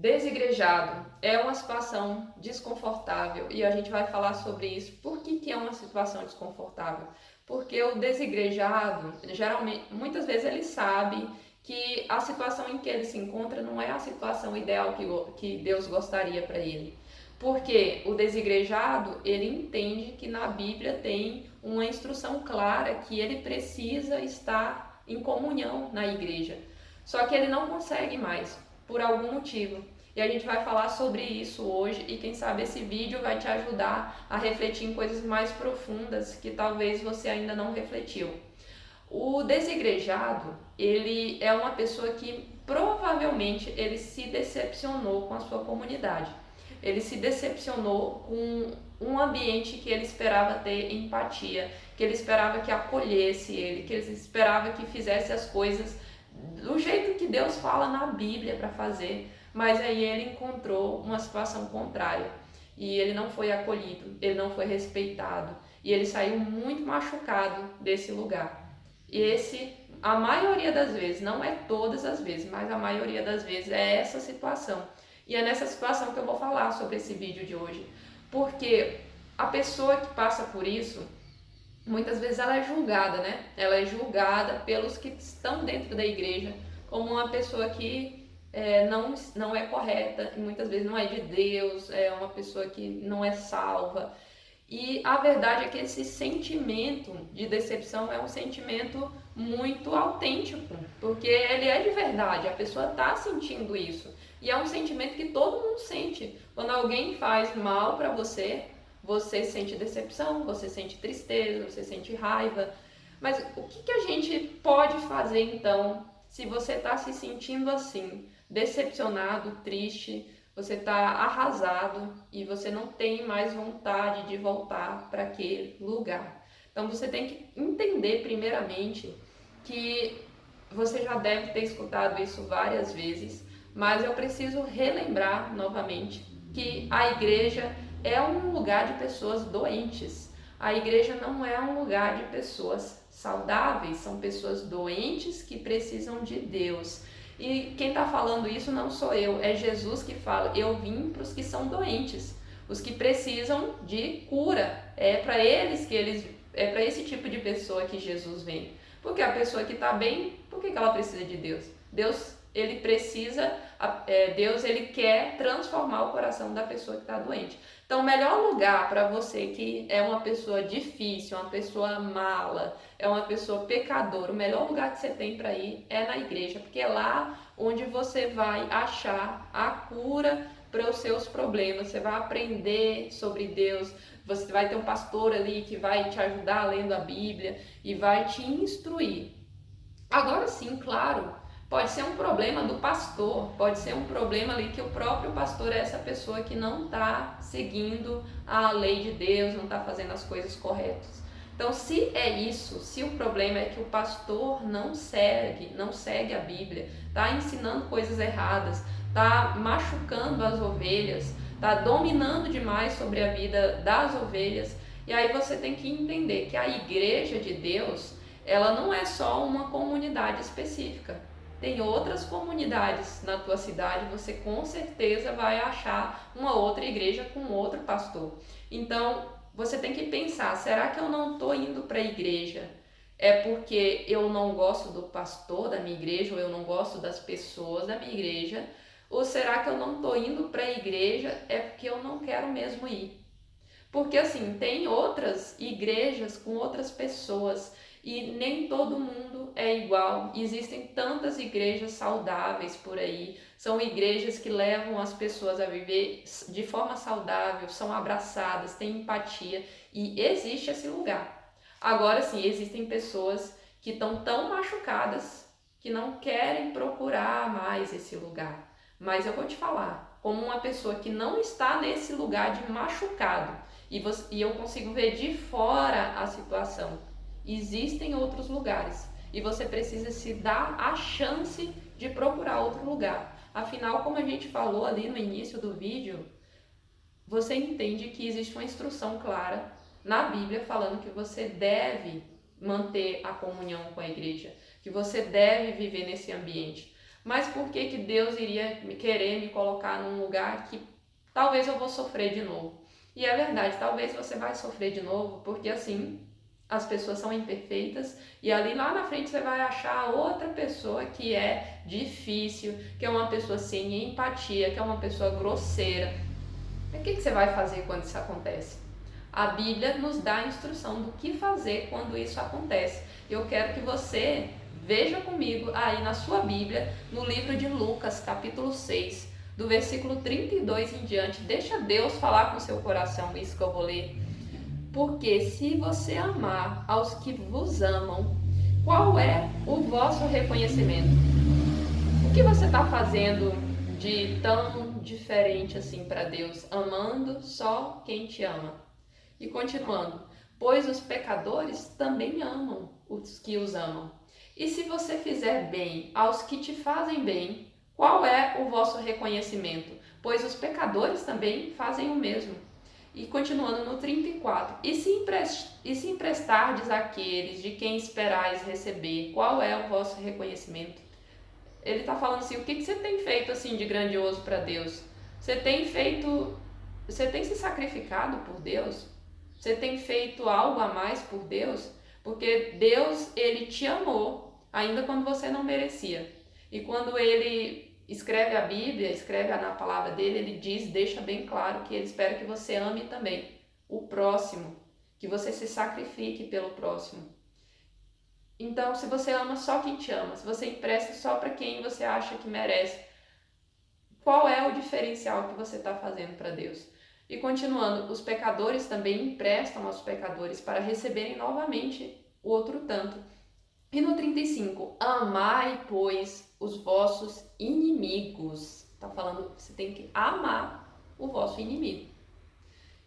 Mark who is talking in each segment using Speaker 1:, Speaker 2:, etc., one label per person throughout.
Speaker 1: Desigrejado é uma situação desconfortável e a gente vai falar sobre isso. Por que é uma situação desconfortável? Porque o desigrejado, geralmente, muitas vezes ele sabe que a situação em que ele se encontra não é a situação ideal que Deus gostaria para ele. Porque o desigrejado, ele entende que na Bíblia tem uma instrução clara que ele precisa estar em comunhão na igreja. Só que ele não consegue mais, por algum motivo. E a gente vai falar sobre isso hoje e quem sabe esse vídeo vai te ajudar a refletir em coisas mais profundas que talvez você ainda não refletiu. O desigrejado, ele é uma pessoa que provavelmente ele se decepcionou com a sua comunidade. Ele se decepcionou com um ambiente que ele esperava ter empatia, que ele esperava que acolhesse ele, que ele esperava que fizesse as coisas do jeito que Deus fala na Bíblia para fazer, mas aí ele encontrou uma situação contrária e ele não foi acolhido, ele não foi respeitado e ele saiu muito machucado desse lugar. E esse, a maioria das vezes, não é todas as vezes, mas a maioria das vezes é essa situação. E é nessa situação que eu vou falar sobre esse vídeo de hoje, porque a pessoa que passa por isso, muitas vezes ela é julgada, né? Ela é julgada pelos que estão dentro da igreja como uma pessoa que não é correta, e muitas vezes não é de Deus, é uma pessoa que não é salva. E a verdade é que esse sentimento de decepção é um sentimento muito autêntico, porque ele é de verdade, a pessoa está sentindo isso. E é um sentimento que todo mundo sente. Quando alguém faz mal para você, você sente decepção, você sente tristeza, você sente raiva. Mas o que a gente pode fazer então, se você está se sentindo assim, decepcionado, triste, você está arrasado e você não tem mais vontade de voltar para aquele lugar? Então você tem que entender primeiramente que você já deve ter escutado isso várias vezes, mas eu preciso relembrar novamente que a igreja é um lugar de pessoas doentes. A igreja não é um lugar de pessoas saudáveis, são pessoas doentes que precisam de Deus. E quem está falando isso não sou eu, é Jesus que fala: eu vim para os que são doentes, os que precisam de cura. É para é para esse tipo de pessoa que Jesus vem. Porque a pessoa que está bem, por que ela precisa de Deus? Deus ele quer transformar o coração da pessoa que está doente. Então, o melhor lugar para você que é uma pessoa difícil, uma pessoa mala, é uma pessoa pecadora, o melhor lugar que você tem para ir é na igreja, porque é lá onde você vai achar a cura para os seus problemas. Você vai aprender sobre Deus, você vai ter um pastor ali que vai te ajudar lendo a Bíblia e vai te instruir. Agora sim, claro, pode ser um problema do pastor, pode ser um problema ali que o próprio pastor é essa pessoa que não está seguindo a lei de Deus, não está fazendo as coisas corretas. Então, se é isso, se o problema é que o pastor não segue a Bíblia, está ensinando coisas erradas, está machucando as ovelhas, está dominando demais sobre a vida das ovelhas, e aí você tem que entender que a igreja de Deus, ela não é só uma comunidade específica. Tem outras comunidades na tua cidade, você com certeza vai achar uma outra igreja com outro pastor. Então, você tem que pensar, será que eu não estou indo para a igreja? É porque eu não gosto do pastor da minha igreja, ou eu não gosto das pessoas da minha igreja? Ou será que eu não estou indo para a igreja é porque eu não quero mesmo ir? Porque assim, tem outras igrejas com outras pessoas e nem todo mundo é igual. Existem tantas igrejas saudáveis por aí. São igrejas que levam as pessoas a viver de forma saudável, são abraçadas, têm empatia e existe esse lugar. Agora sim, existem pessoas que estão tão machucadas que não querem procurar mais esse lugar. Mas eu vou te falar, como uma pessoa que não está nesse lugar de machucado, e eu consigo ver de fora a situação. Existem outros lugares e você precisa se dar a chance de procurar outro lugar. Afinal, como a gente falou ali no início do vídeo, você entende que existe uma instrução clara na Bíblia falando que você deve manter a comunhão com a igreja, que você deve viver nesse ambiente. Mas por que que Deus iria querer me colocar num lugar que talvez eu vou sofrer de novo? E é verdade, talvez você vai sofrer de novo, porque assim, as pessoas são imperfeitas e ali lá na frente você vai achar outra pessoa que é difícil, que é uma pessoa sem empatia, que é uma pessoa grosseira. E o que você vai fazer quando isso acontece? A Bíblia nos dá a instrução do que fazer quando isso acontece. Eu quero que você veja comigo aí na sua Bíblia, no livro de Lucas, capítulo 6, do versículo 32 em diante. Deixa Deus falar com o seu coração, isso que eu vou ler. Porque se você amar aos que vos amam, qual é o vosso reconhecimento? O que você está fazendo de tão diferente assim para Deus, amando só quem te ama? E continuando, pois os pecadores também amam os que os amam. E se você fizer bem aos que te fazem bem, qual é o vosso reconhecimento? Pois os pecadores também fazem o mesmo. E continuando no 34, e se emprestardes àqueles de quem esperais receber, qual é o vosso reconhecimento? Ele está falando assim, o que você tem feito assim de grandioso para Deus? Você tem se sacrificado por Deus? Você tem feito algo a mais por Deus? Porque Deus, ele te amou, ainda quando você não merecia. E quando ele escreve a Bíblia, escreve na palavra dele, ele diz, deixa bem claro que ele espera que você ame também o próximo, que você se sacrifique pelo próximo. Então, se você ama só quem te ama, se você empresta só para quem você acha que merece, qual é o diferencial que você está fazendo para Deus? E continuando, os pecadores também emprestam aos pecadores para receberem novamente o outro tanto. E no 35, amai, pois, os vossos inimigos. Está falando que você tem que amar o vosso inimigo.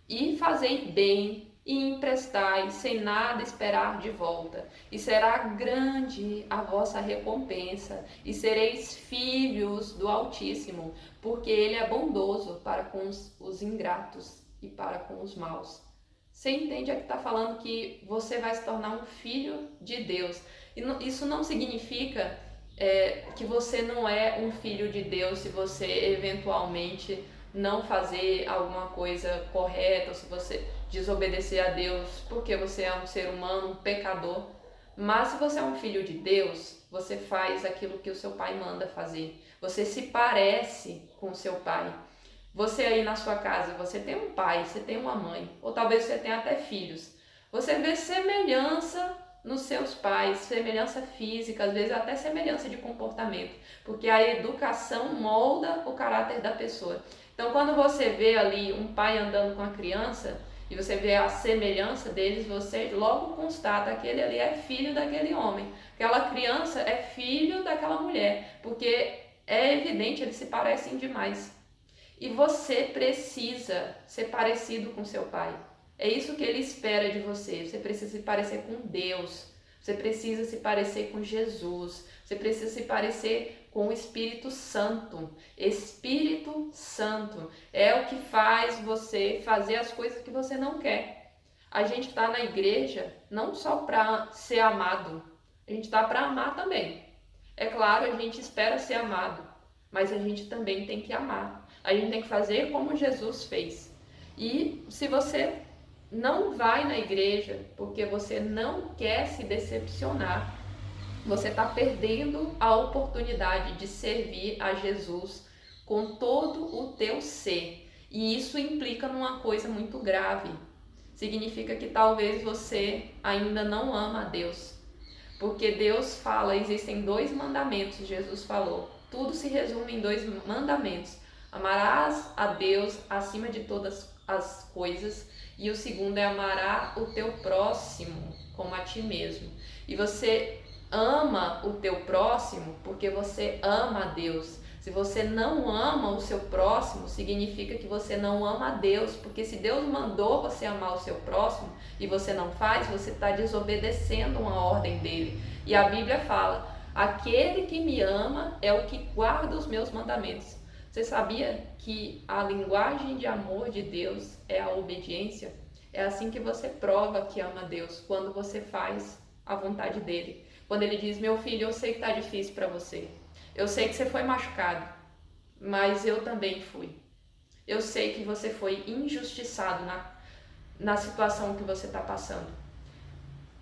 Speaker 1: E fazei bem e emprestai, sem nada esperar de volta. E será grande a vossa recompensa, e sereis filhos do Altíssimo, porque Ele é bondoso para com os ingratos e para com os maus. Você entende aqui está falando que você vai se tornar um filho de Deus. E isso não significa que você não é um filho de Deus se você eventualmente não fazer alguma coisa correta, ou se você desobedecer a Deus porque você é um ser humano, um pecador. Mas se você é um filho de Deus, você faz aquilo que o seu pai manda fazer. Você se parece com o seu pai. Você aí na sua casa, você tem um pai, você tem uma mãe, ou talvez você tenha até filhos. Você vê semelhança nos seus pais, semelhança física, às vezes até semelhança de comportamento, porque a educação molda o caráter da pessoa. Então, quando você vê ali um pai andando com a criança e você vê a semelhança deles, você logo constata que aquele ali é filho daquele homem, aquela criança é filho daquela mulher, porque é evidente, eles se parecem demais. E você precisa ser parecido com seu pai. É isso que ele espera de você. Você precisa se parecer com Deus. Você precisa se parecer com Jesus. Você precisa se parecer com o Espírito Santo. Espírito Santo é o que faz você fazer as coisas que você não quer. A gente está na igreja não só para ser amado, a gente está para amar também. É claro, a gente espera ser amado, mas a gente também tem que amar. A gente tem que fazer como Jesus fez. E se você não vai na igreja porque você não quer se decepcionar, você está perdendo a oportunidade de servir a Jesus com todo o teu ser. E isso implica numa coisa muito grave. Significa que talvez você ainda não ama a Deus. Porque Deus fala, existem 2 mandamentos, Jesus falou. Tudo se resume em 2 mandamentos. Amarás a Deus acima de todas as coisas. E o segundo é amarás o teu próximo como a ti mesmo. E você ama o teu próximo porque você ama a Deus. Se você não ama o seu próximo, significa que você não ama a Deus, porque se Deus mandou você amar o seu próximo e você não faz, você está desobedecendo uma ordem dele. E a Bíblia fala, aquele que me ama é o que guarda os meus mandamentos. Você sabia que a linguagem de amor de Deus é a obediência? É assim que você prova que ama a Deus, quando você faz a vontade dele. Quando ele diz, meu filho, eu sei que está difícil para você. Eu sei que você foi machucado, mas eu também fui. Eu sei que você foi injustiçado na situação que você está passando.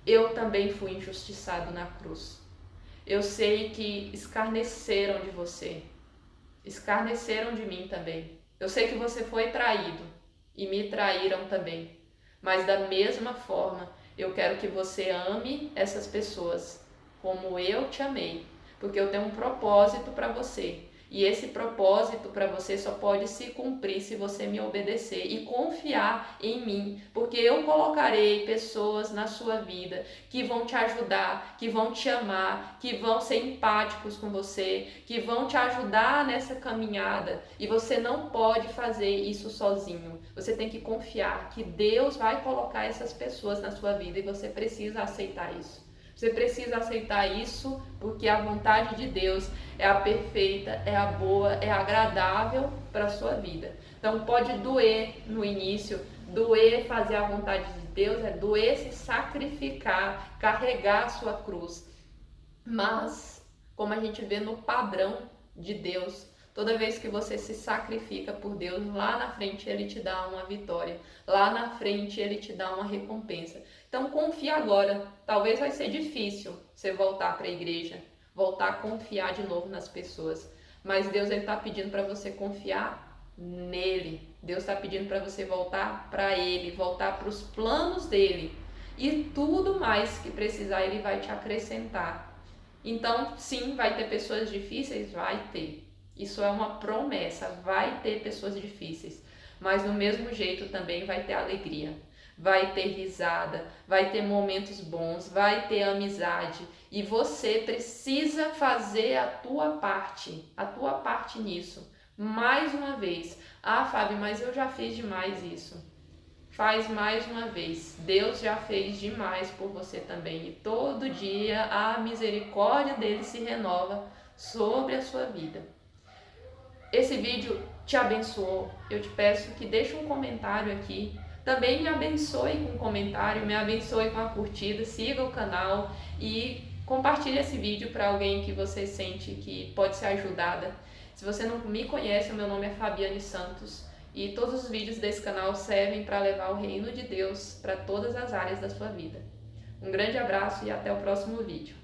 Speaker 1: Eu também fui injustiçado na cruz. Eu sei que escarneceram de você, escarneceram de mim também. Eu sei que você foi traído e me traíram também. Mas da mesma forma, eu quero que você ame essas pessoas como eu te amei, porque eu tenho um propósito para você. E esse propósito para você só pode se cumprir se você me obedecer e confiar em mim, porque eu colocarei pessoas na sua vida que vão te ajudar, que vão te amar, que vão ser empáticos com você, que vão te ajudar nessa caminhada. E você não pode fazer isso sozinho. Você tem que confiar que Deus vai colocar essas pessoas na sua vida e você precisa aceitar isso. Você precisa aceitar isso porque a vontade de Deus é a perfeita, é a boa, é a agradável para a sua vida. Então pode doer no início, doer fazer a vontade de Deus, é doer se sacrificar, carregar a sua cruz. Mas, como a gente vê no padrão de Deus, toda vez que você se sacrifica por Deus, lá na frente Ele te dá uma vitória, lá na frente Ele te dá uma recompensa. Então confia agora, talvez vai ser difícil você voltar para a igreja, voltar a confiar de novo nas pessoas, mas Deus está pedindo para você confiar nele, Deus está pedindo para você voltar para Ele, voltar para os planos dele, e tudo mais que precisar Ele vai te acrescentar. Então, sim, vai ter pessoas difíceis? Vai ter. Isso é uma promessa, vai ter pessoas difíceis. Mas do mesmo jeito também vai ter alegria, vai ter risada, vai ter momentos bons, vai ter amizade. E você precisa fazer a tua parte nisso. Mais uma vez. Ah, Fábio, mas eu já fiz demais isso. Faz mais uma vez. Deus já fez demais por você também. E todo dia a misericórdia dele se renova sobre a sua vida. Esse vídeo te abençoou? Eu te peço que deixe um comentário aqui. Também me abençoe com um comentário, me abençoe com a curtida, siga o canal e compartilhe esse vídeo para alguém que você sente que pode ser ajudada. Se você não me conhece, o meu nome é Fabiane Santos. E todos os vídeos desse canal servem para levar o reino de Deus para todas as áreas da sua vida. Um grande abraço e até o próximo vídeo.